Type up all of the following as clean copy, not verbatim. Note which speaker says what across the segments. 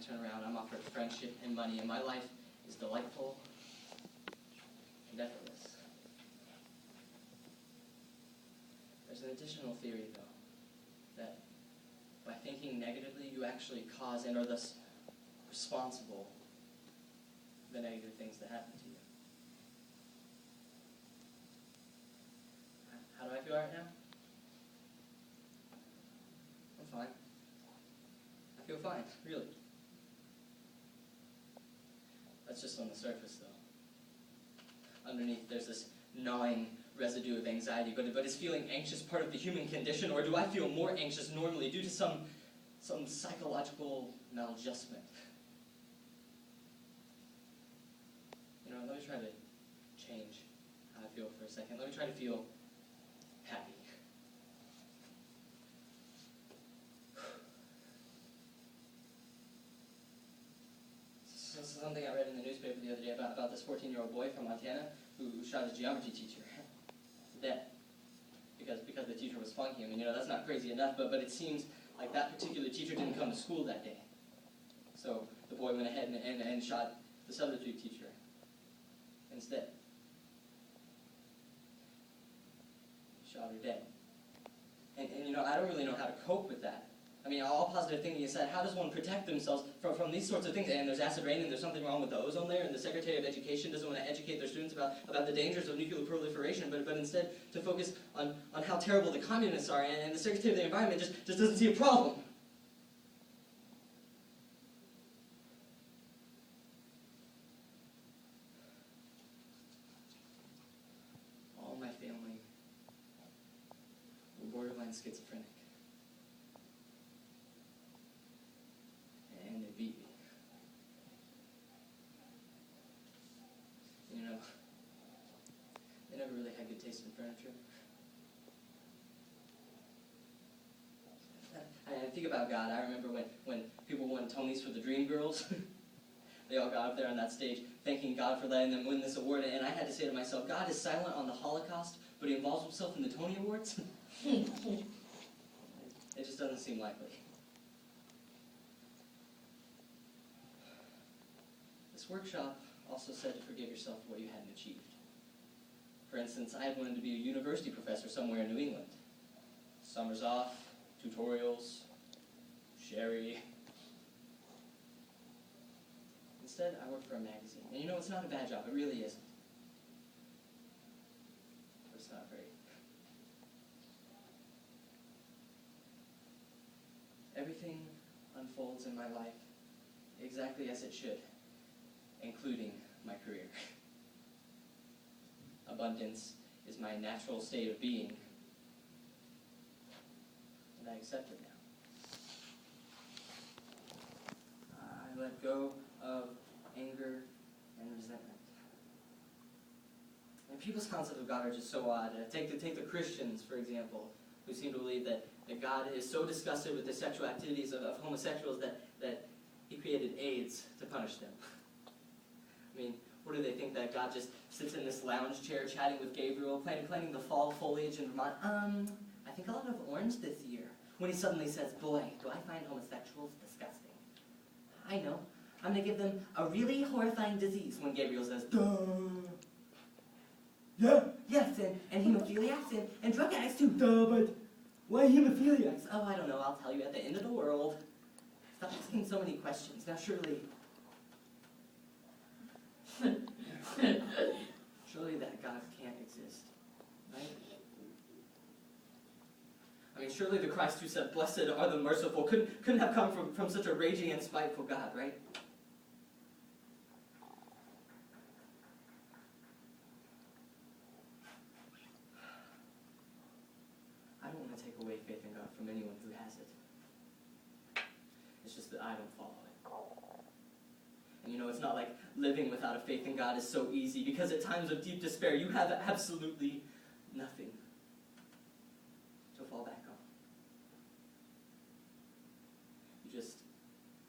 Speaker 1: turn around, I'm offered friendship and money, and my life is delightful and effortless. There's an additional theory, though, that by thinking negatively, you actually cause and are thus responsible for the negative things that happen to you. How do I feel right now? I'm fine. I feel fine, really. That's just on the surface, though. Underneath, there's this gnawing residue of anxiety, but is feeling anxious part of the human condition, or do I feel more anxious normally due to some psychological maladjustment? You know, let me try to change how I feel for a second. Let me try to feel happy. Something I read in the newspaper the other day about this 14-year-old boy from Montana who shot his geometry teacher dead because the teacher was flunking him. And, you know, that's not crazy enough, but it seems like that particular teacher didn't come to school that day. So the boy went ahead and shot the substitute teacher instead. He shot her dead. And, you know, I don't really know how to cope with that. I mean, all positive thinking aside, how does one protect themselves from these sorts of things? And there's acid rain, and there's something wrong with the ozone layer, and the Secretary of Education doesn't want to educate their students about the dangers of nuclear proliferation, but instead to focus on how terrible the communists are, and the Secretary of the Environment just doesn't see a problem. All my family were borderline schizophrenic. And they beat me. You know, they never really had good taste in furniture. I think about God. I remember when people won Tonys for the Dream Girls. They all got up there on that stage thanking God for letting them win this award, and I had to say to myself, God is silent on the Holocaust, but he involves himself in the Tony Awards? It just doesn't seem likely. This workshop also said to forgive yourself for what you hadn't achieved. For instance, I had wanted to be a university professor somewhere in New England. Summers off, tutorials, sherry. Instead, I work for a magazine. And you know, it's not a bad job. It really isn't. But it's not great. Everything unfolds in my life exactly as it should, including my career. Abundance is my natural state of being, and I accept it now. I let go of anger and resentment. And people's concepts of God are just so odd. Take the Christians, for example, who seem to believe that God is so disgusted with the sexual activities of homosexuals that he created AIDS to punish them. I mean, what do they think, that God just sits in this lounge chair chatting with Gabriel, planting the fall foliage in Vermont? I think a lot of orange this year. When he suddenly says, boy, do I find homosexuals disgusting. I know. I'm going to give them a really horrifying disease. When Gabriel says, duh. Yeah, yes, and hemophiliacs and drug addicts too. Duh, but why hemophiliacs? Oh, I don't know. I'll tell you at the end of the world. Stop asking so many questions. Now, surely that God can't exist, right? I mean, surely the Christ who said, blessed are the merciful, couldn't have come from such a raging and spiteful God, right? I don't want to take away faith in God from anyone who has it. It's just that I don't follow it. And you know, it's not like living without a faith in God is so easy, because at times of deep despair, you have absolutely nothing to fall back on. You just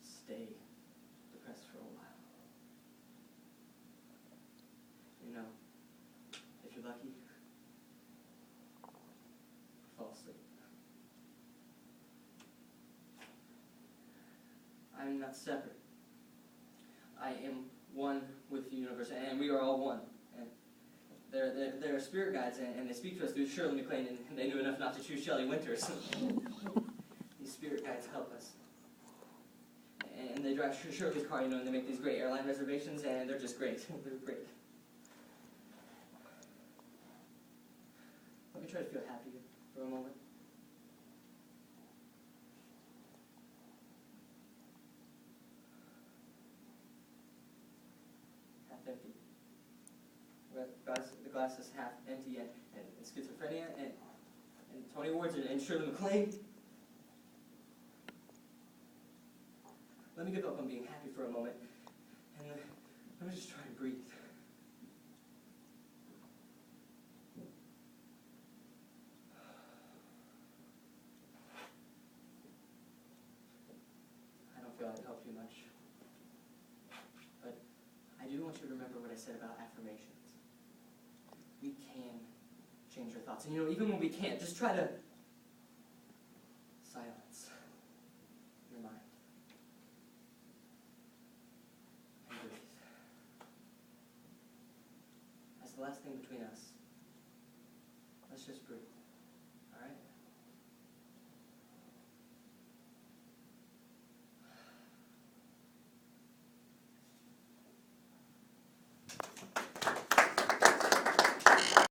Speaker 1: stay depressed for a while. You know, if you're lucky, fall asleep. I'm not separate I am one with the universe, and we are all one. And they're spirit guides, and they speak to us through Shirley MacLaine, and they knew enough not to choose Shelley Winters. These spirit guides help us. And they drive Shirley's car, and they make these great airline reservations, and they're just great. They're great. Let me try to feel happy for a moment. Half empty. The glass is half empty, and schizophrenia, and Tony Awards, and Shirley MacLaine. Let me give up on being happy for a moment, and let me just try and breathe. I don't feel like it helped you much, but I do want you to remember what I said about affirmations. We can change our thoughts, and even when we can't, just try to silence your mind. That's the last thing between us. Let's just breathe.